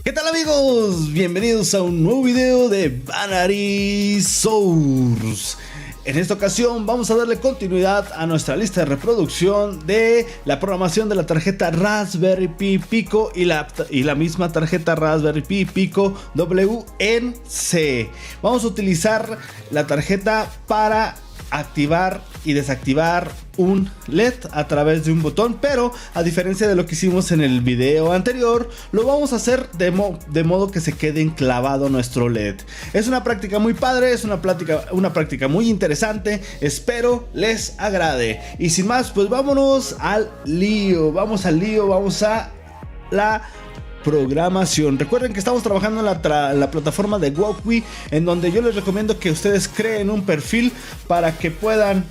¿Qué tal, amigos? Bienvenidos a un nuevo video de Binary Source. En esta ocasión vamos a darle continuidad a nuestra lista de reproducción de la programación de la tarjeta Raspberry Pi Pico y la misma tarjeta Raspberry Pi Pico WNC. Vamos a utilizar la tarjeta para activar y desactivar un LED a través de un botón, pero a diferencia de lo que hicimos en el video anterior, lo vamos a hacer de modo que se quede enclavado nuestro LED. Es una práctica muy padre, es una práctica muy interesante, espero les agrade. Y sin más, pues vámonos al lío, vamos a la programación. Recuerden que estamos trabajando en la plataforma de Wokwi, en donde yo les recomiendo que ustedes creen un perfil para que puedan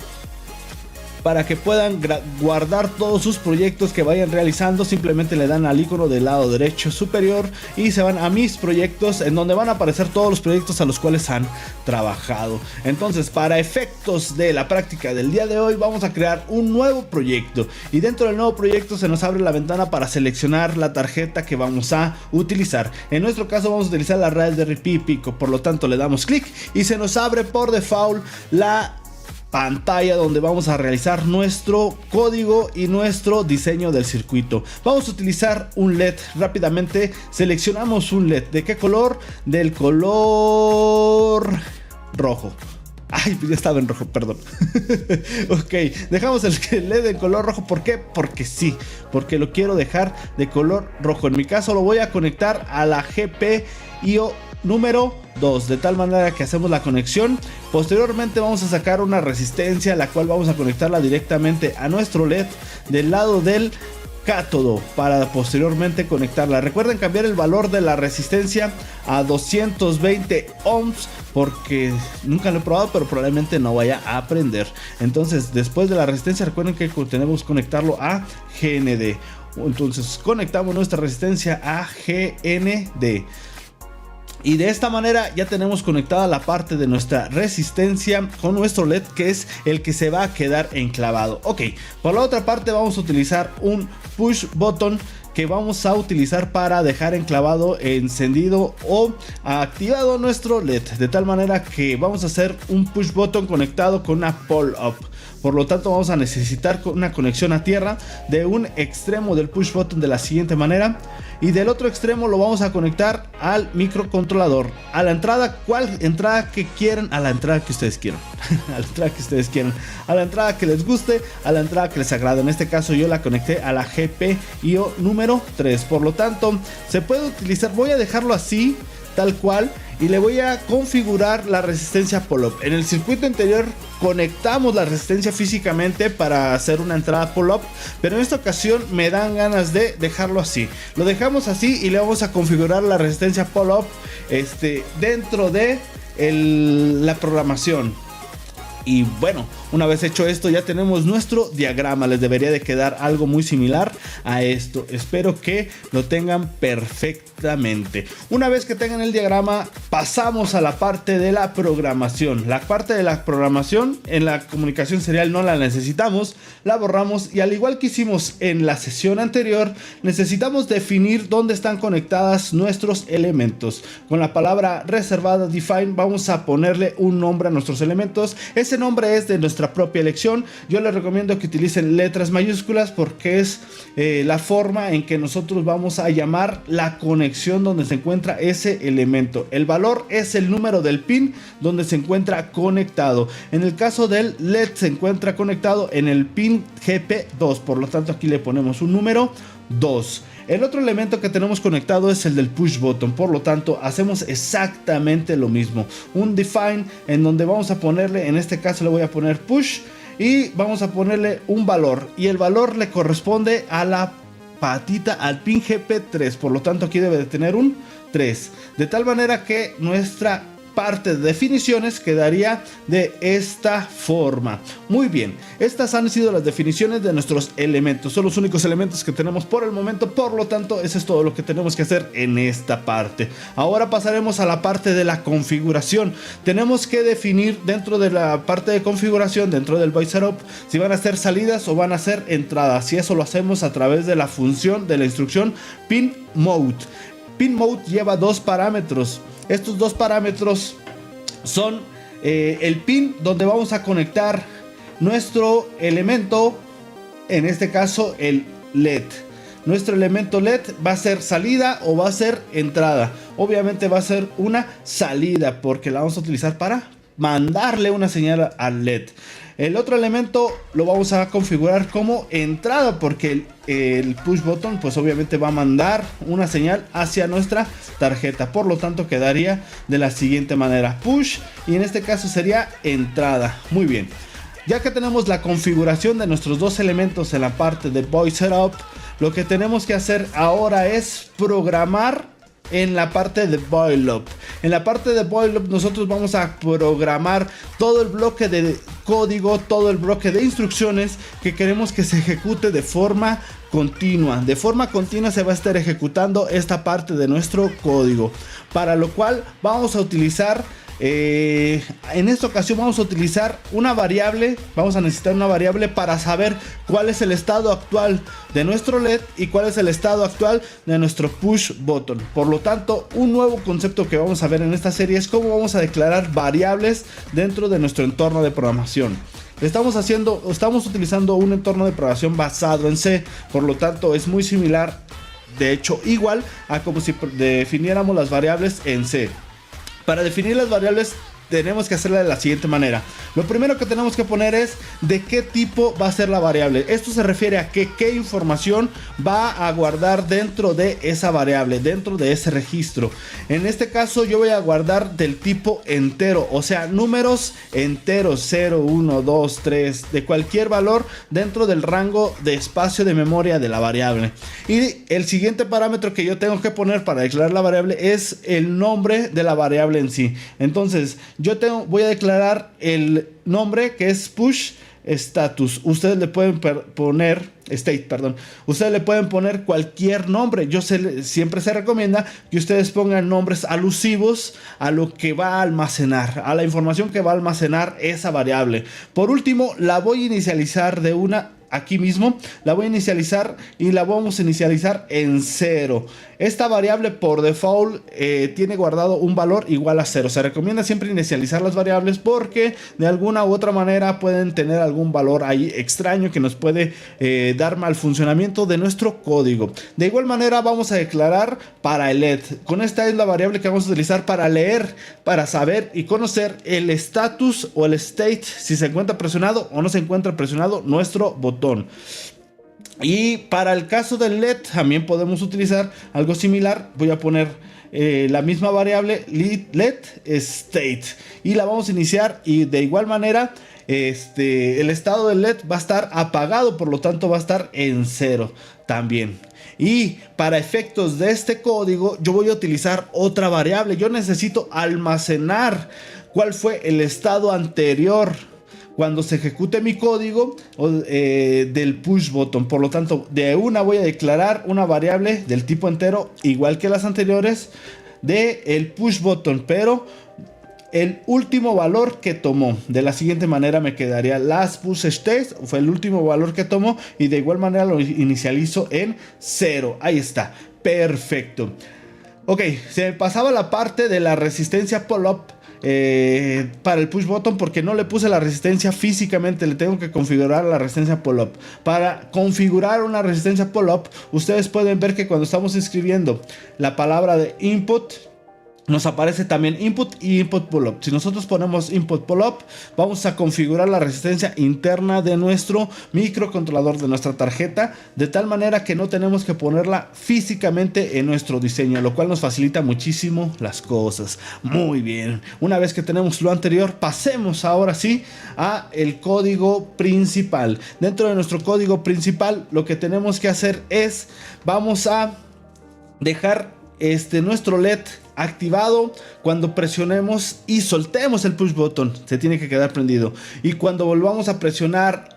guardar todos sus proyectos que vayan realizando. Simplemente le dan al icono del lado derecho superior y se van a mis proyectos, en donde van a aparecer todos los proyectos a los cuales han trabajado. Entonces, para efectos de la práctica del día de hoy, vamos a crear un nuevo proyecto, y dentro del nuevo proyecto se nos abre la ventana para seleccionar la tarjeta que vamos a utilizar. En nuestro caso vamos a utilizar la Raspberry Pi Pico, por lo tanto le damos clic y se nos abre por default la pantalla donde vamos a realizar nuestro código y nuestro diseño del circuito. Vamos a utilizar un LED. Rápidamente seleccionamos un LED. ¿De qué color? Del color rojo. Ay, ya estaba en rojo, perdón. Ok, dejamos el LED de color rojo. ¿Por qué? Porque sí, porque lo quiero dejar de color rojo. En mi caso lo voy a conectar a la GPIO número 2, de tal manera que hacemos la conexión. Posteriormente vamos a sacar una resistencia, la cual vamos a conectarla directamente a nuestro LED del lado del cátodo para posteriormente conectarla. Recuerden cambiar el valor de la resistencia a 220 ohms, porque nunca lo he probado, pero probablemente no vaya a aprender. Entonces, después de la resistencia, recuerden que tenemos que conectarlo a GND. Entonces conectamos nuestra resistencia a GND. Y de esta manera ya tenemos conectada la parte de nuestra resistencia con nuestro LED, que es el que se va a quedar enclavado. Ok, por la otra parte vamos a utilizar un push button que vamos a utilizar para dejar enclavado, encendido o activado nuestro LED, de tal manera que vamos a hacer un push button conectado con una pull up. Por lo tanto vamos a necesitar una conexión a tierra de un extremo del push button de la siguiente manera, y del otro extremo lo vamos a conectar al microcontrolador, a la entrada. ¿Cuál entrada que quieren? A la entrada que ustedes quieran. A la entrada que ustedes quieran, a la entrada que les guste, a la entrada que les agrade. En este caso yo la conecté a la GPIO número 3. Por lo tanto se puede utilizar, voy a dejarlo así tal cual, y le voy a configurar la resistencia pull-up. En el circuito anterior conectamos la resistencia físicamente para hacer una entrada pull-up, pero en esta ocasión me dan ganas de dejarlo así. Lo dejamos así y le vamos a configurar la resistencia pull-up dentro de la programación. Y bueno, una vez hecho esto, ya tenemos nuestro diagrama. Les debería de quedar algo muy similar a esto. Espero que lo tengan perfectamente. Una vez que tengan el diagrama, pasamos a la parte de la programación. La parte de la programación en la comunicación serial no la necesitamos, la borramos. Y al igual que hicimos en la sesión anterior, necesitamos definir dónde están conectadas nuestros elementos. Con la palabra reservada define vamos a ponerle un nombre a nuestros elementos. Ese nombre es de nuestra propia elección. Yo les recomiendo que utilicen letras mayúsculas, porque es la forma en que nosotros vamos a llamar la conexión donde se encuentra ese elemento. El valor es el número del pin donde se encuentra conectado. En el caso del LED se encuentra conectado en el pin GP2, por lo tanto aquí le ponemos un número 2. El otro elemento que tenemos conectado es el del push button, por lo tanto hacemos exactamente lo mismo. Un define en donde vamos a ponerle, en este caso le voy a poner push, y vamos a ponerle un valor, y el valor le corresponde a la patita, al pin GP3, por lo tanto aquí debe de tener un 3, de tal manera que nuestra parte de definiciones quedaría de esta forma. Muy bien, estas han sido las definiciones de nuestros elementos. Son los únicos elementos que tenemos por el momento, por lo tanto eso es todo lo que tenemos que hacer en esta parte. Ahora pasaremos a la parte de la configuración. Tenemos que definir dentro de la parte de configuración, dentro del Void Setup, si van a ser salidas o van a ser entradas, y eso lo hacemos a través de la función de la instrucción pin mode. Pin Mode lleva dos parámetros. Estos dos parámetros son el pin donde vamos a conectar nuestro elemento, en este caso el LED. Nuestro elemento LED va a ser salida o va a ser entrada. Obviamente va a ser una salida porque la vamos a utilizar para mandarle una señal al LED. El otro elemento lo vamos a configurar como entrada porque el push button pues obviamente va a mandar una señal hacia nuestra tarjeta. Por lo tanto quedaría de la siguiente manera: push, y en este caso sería entrada. Muy bien. Ya que tenemos la configuración de nuestros dos elementos en la parte de Voice Setup, lo que tenemos que hacer ahora es programar en la parte de Boil Up. En la parte de Boil Up nosotros vamos a programar todo el bloque de código, todo el bloque de instrucciones que queremos que se ejecute de forma continua. De forma continua se va a estar ejecutando esta parte de nuestro código, para lo cual vamos a utilizar en esta ocasión vamos a utilizar una variable. Vamos a necesitar una variable para saber cuál es el estado actual de nuestro LED y cuál es el estado actual de nuestro push button. Por lo tanto, un nuevo concepto que vamos a ver en esta serie es cómo vamos a declarar variables dentro de nuestro entorno de programación. Estamos utilizando un entorno de programación basado en C, por lo tanto es muy similar, de hecho igual a como si definiéramos las variables en C. Para definir las variables tenemos que hacerla de la siguiente manera. Lo primero que tenemos que poner es de qué tipo va a ser la variable. Esto se refiere a qué información va a guardar dentro de esa variable, dentro de ese registro. En este caso yo voy a guardar del tipo entero, o sea, números enteros 0, 1, 2, 3, de cualquier valor dentro del rango de espacio de memoria de la variable. Y el siguiente parámetro que yo tengo que poner para declarar la variable es el nombre de la variable en sí. Entonces voy a declarar el nombre, que es push status. Ustedes le pueden poner state, perdón. Ustedes le pueden poner cualquier nombre. Siempre se recomienda que ustedes pongan nombres alusivos a lo que va a almacenar, a la información que va a almacenar esa variable. Por último, la voy a inicializar aquí mismo, la voy a inicializar y la vamos a inicializar en 0. Esta variable por default tiene guardado un valor igual a 0. Se recomienda siempre inicializar las variables porque de alguna u otra manera pueden tener algún valor ahí extraño que nos puede dar mal funcionamiento de nuestro código. De igual manera vamos a declarar para el LED. Con esta es la variable que vamos a utilizar para leer, para saber y conocer el status o el state, si se encuentra presionado o no se encuentra presionado nuestro botón. Y para el caso del LED también podemos utilizar algo similar. Voy a poner la misma variable LED state y la vamos a iniciar, y de igual manera el estado del LED va a estar apagado, por lo tanto va a estar en 0 también. Y para efectos de este código yo voy a utilizar otra variable. Yo necesito almacenar cuál fue el estado anterior cuando se ejecute mi código del push button. Por lo tanto, de una voy a declarar una variable del tipo entero, igual que las anteriores, de el push button, pero el último valor que tomó. De la siguiente manera me quedaría last push state, fue el último valor que tomó, y de igual manera lo inicializo en 0. Ahí está, perfecto. Ok, se me pasaba la parte de la resistencia pull-up para el push button porque no le puse la resistencia físicamente. Le tengo que configurar la resistencia pull-up. Para configurar una resistencia pull-up, ustedes pueden ver que cuando estamos escribiendo la palabra de input, nos aparece también input y input pull-up. Si nosotros ponemos input pull-up, vamos a configurar la resistencia interna de nuestro microcontrolador, de nuestra tarjeta, de tal manera que no tenemos que ponerla físicamente en nuestro diseño, lo cual nos facilita muchísimo las cosas. Muy bien, una vez que tenemos lo anterior, pasemos ahora sí a el código principal. Dentro de nuestro código principal, lo que tenemos que hacer es, vamos a dejar nuestro LED activado cuando presionemos y soltemos el push button. Se tiene que quedar prendido, y cuando volvamos a presionar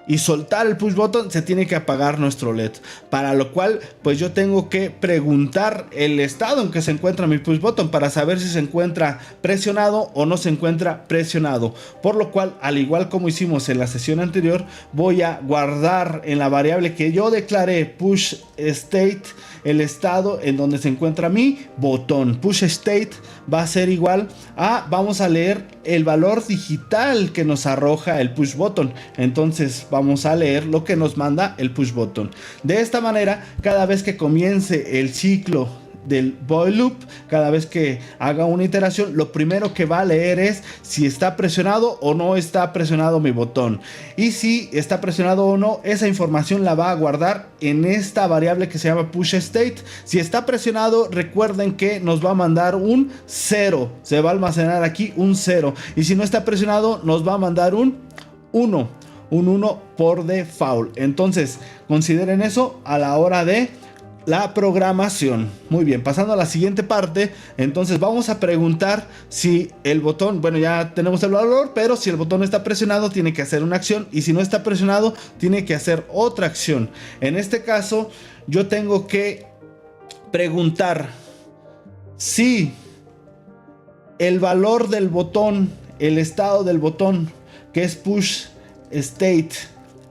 y soltar el push button se tiene que apagar nuestro LED, para lo cual pues yo tengo que preguntar el estado en que se encuentra mi push button para saber si se encuentra presionado o no se encuentra presionado, por lo cual, al igual como hicimos en la sesión anterior, voy a guardar en la variable que yo declaré push state el estado en donde se encuentra mi botón. Push state va a ser igual a, vamos a leer el valor digital que nos arroja el push button. Entonces vamos a leer lo que nos manda el push button. De esta manera, cada vez que comience el ciclo del while loop, cada vez que haga una iteración, lo primero que va a leer es si está presionado o no está presionado mi botón, y si está presionado o no, esa información la va a guardar en esta variable que se llama push state. Si está presionado, recuerden que nos va a mandar un 0, se va a almacenar aquí un 0, y si no está presionado nos va a mandar un 1, un 1 por default. Entonces consideren eso a la hora de la programación. Muy bien, pasando a la siguiente parte, entonces vamos a preguntar si el botón, bueno, ya tenemos el valor, pero si el botón está presionado tiene que hacer una acción, y si no está presionado tiene que hacer otra acción. En este caso yo tengo que preguntar si el valor del botón, el estado del botón, que es push state,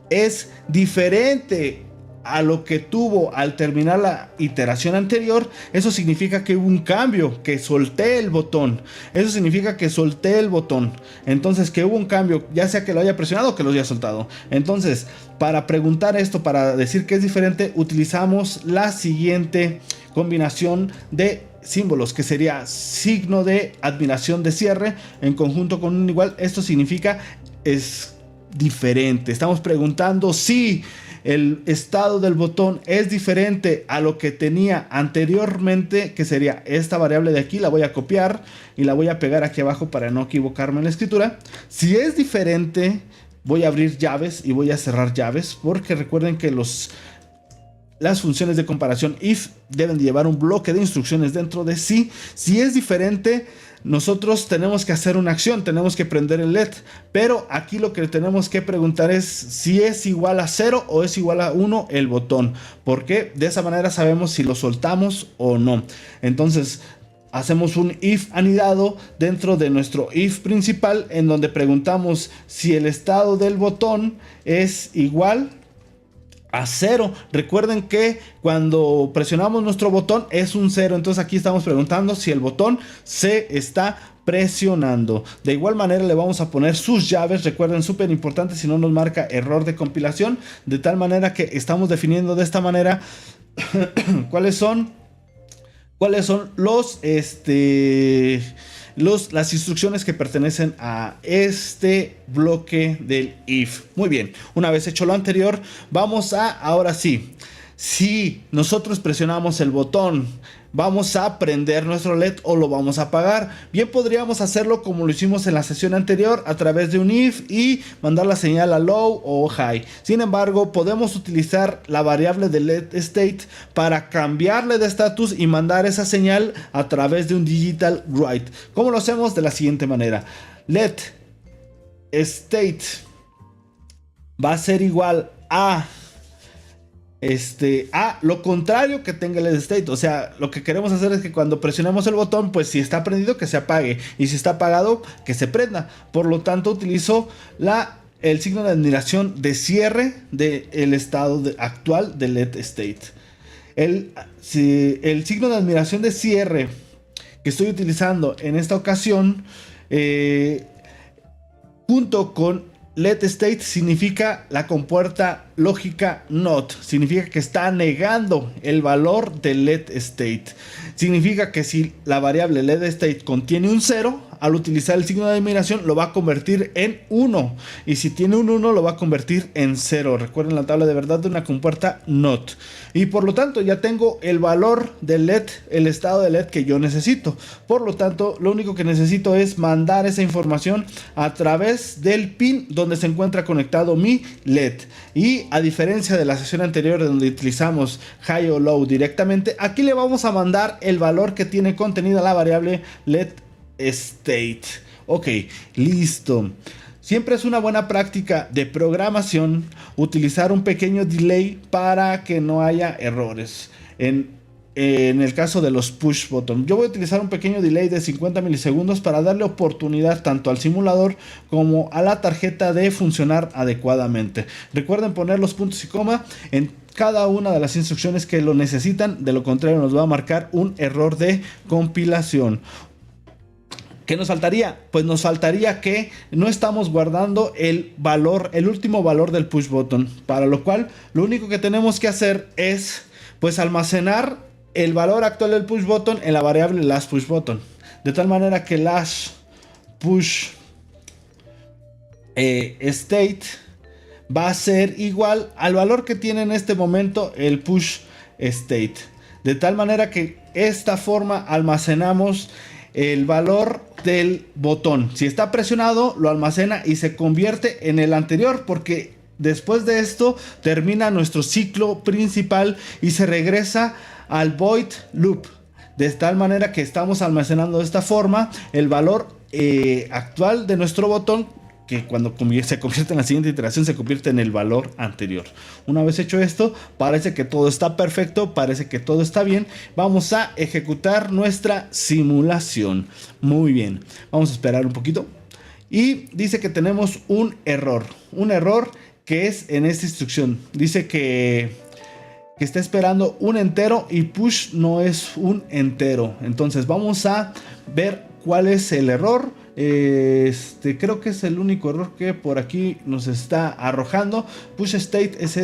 es diferente a lo que tuvo al terminar la iteración anterior. Eso significa que hubo un cambio, que solté el botón. Eso significa que solté el botón. Entonces, que hubo un cambio, ya sea que lo haya presionado o que lo haya soltado. Entonces, para preguntar esto, para decir que es diferente, utilizamos la siguiente combinación de símbolos, que sería signo de admiración de cierre en conjunto con un igual. Esto significa es diferente. Estamos preguntando si el estado del botón es diferente a lo que tenía anteriormente, que sería esta variable de aquí. La voy a copiar y la voy a pegar aquí abajo para no equivocarme en la escritura. Si es diferente, voy a abrir llaves y voy a cerrar llaves, porque recuerden que las funciones de comparación if deben llevar un bloque de instrucciones dentro de sí. Si es diferente, nosotros tenemos que hacer una acción, tenemos que prender el LED, pero aquí lo que tenemos que preguntar es si es igual a 0 o es igual a 1 el botón, porque de esa manera sabemos si lo soltamos o no. Entonces hacemos un if anidado dentro de nuestro if principal, en donde preguntamos si el estado del botón es igual a 0. Recuerden que cuando presionamos nuestro botón es un 0, entonces aquí estamos preguntando si el botón se está presionando. De igual manera le vamos a poner sus llaves, recuerden, súper importante, si no nos marca error de compilación, de tal manera que estamos definiendo de esta manera cuáles son las instrucciones que pertenecen a este bloque del if. Muy bien, una vez hecho lo anterior, vamos a, ahora sí, si nosotros presionamos el botón, vamos a prender nuestro LED o lo vamos a apagar. Bien, podríamos hacerlo como lo hicimos en la sesión anterior, a través de un if y mandar la señal a low o high. Sin embargo, podemos utilizar la variable de LED state para cambiarle de estatus y mandar esa señal a través de un digital write. ¿Cómo lo hacemos? De la siguiente manera: LED state va a ser igual a lo contrario que tenga el LED state. O sea, lo que queremos hacer es que cuando presionemos el botón, pues si está prendido, que se apague, y si está apagado, que se prenda. Por lo tanto, utilizo el signo de admiración de cierre del estado actual del LED state. El signo de admiración de cierre que estoy utilizando en esta ocasión, junto con LED state, significa la compuerta lógica not. Significa que está negando el valor del LED state. Significa que si la variable LED state contiene un 0, al utilizar el signo de admiración lo va a convertir en 1. Y si tiene un 1 lo va a convertir en 0. Recuerden la tabla de verdad de una compuerta not. Y por lo tanto ya tengo el valor del LED, el estado de LED que yo necesito. Por lo tanto, lo único que necesito es mandar esa información a través del pin donde se encuentra conectado mi LED. Y a diferencia de la sesión anterior donde utilizamos high o low directamente, aquí le vamos a mandar el valor que tiene contenida la variable LED state. Ok, listo. Siempre es una buena práctica de programación utilizar un pequeño delay para que no haya errores. En el caso de los push button, yo voy a utilizar un pequeño delay de 50 milisegundos para darle oportunidad tanto al simulador como a la tarjeta de funcionar adecuadamente. Recuerden poner los puntos y coma en cada una de las instrucciones que lo necesitan. De lo contrario nos va a marcar un error de compilación. ¿Qué nos faltaría? Pues nos faltaría que no estamos guardando el valor, el último valor del push button, para lo cual lo único que tenemos que hacer es pues almacenar el valor actual del push button en la variable last push button, de tal manera que last push state va a ser igual al valor que tiene en este momento el push state, de tal manera que esta forma almacenamos el valor del botón. Si está presionado, lo almacena y se convierte en el anterior, porque después de esto termina nuestro ciclo principal y se regresa al void loop, de tal manera que estamos almacenando de esta forma el valor actual de nuestro botón, que cuando se convierte en la siguiente iteración se convierte en el valor anterior. Una vez hecho esto, parece que todo está perfecto, parece que todo está bien. Vamos a ejecutar nuestra simulación. Muy bien, vamos a esperar un poquito. Y dice que tenemos un error que es en esta instrucción. Dice que está esperando un entero y push no es un entero. Entonces vamos a ver cuál es el error. Creo que es el único error que por aquí nos está arrojando. Push state es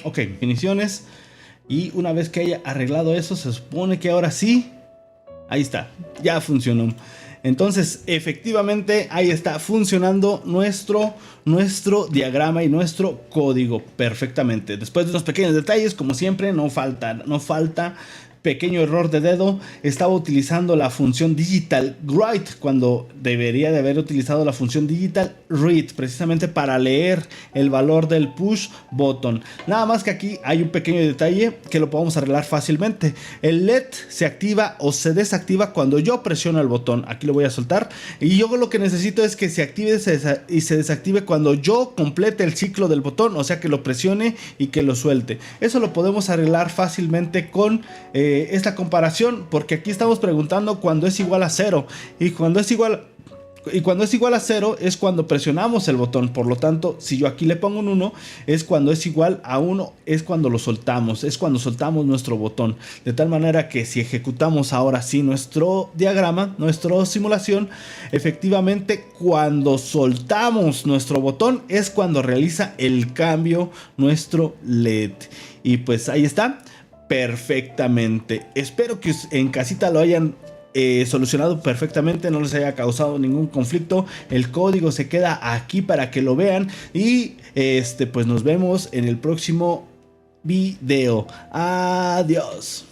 ok, definiciones. Y una vez que haya arreglado eso, se supone que ahora sí, ahí está, ya funcionó. Entonces efectivamente ahí está funcionando nuestro diagrama y nuestro código perfectamente. Después de unos pequeños detalles, como siempre, no falta pequeño error de dedo. Estaba utilizando la función digital write cuando debería de haber utilizado la función digital read, precisamente para leer el valor del push button. Nada más que aquí hay un pequeño detalle que lo podemos arreglar fácilmente. El LED se activa o se desactiva cuando yo presiono el botón. Aquí lo voy a soltar y yo lo que necesito es que se active y se desactive cuando yo complete el ciclo del botón, o sea que lo presione y que lo suelte. Eso lo podemos arreglar fácilmente con esta comparación, porque aquí estamos preguntando cuando es igual a 0 y cuando es igual a 0 es cuando presionamos el botón. Por lo tanto, si yo aquí le pongo un 1, es cuando es igual a 1, es cuando lo soltamos, es cuando soltamos nuestro botón. De tal manera que si ejecutamos ahora sí nuestro diagrama, nuestra simulación, efectivamente cuando soltamos nuestro botón es cuando realiza el cambio nuestro LED. Y pues ahí está. Perfectamente. Espero que en casita lo hayan solucionado perfectamente, no les haya causado ningún conflicto. El código se queda aquí para que lo vean y pues nos vemos en el próximo video. Adiós.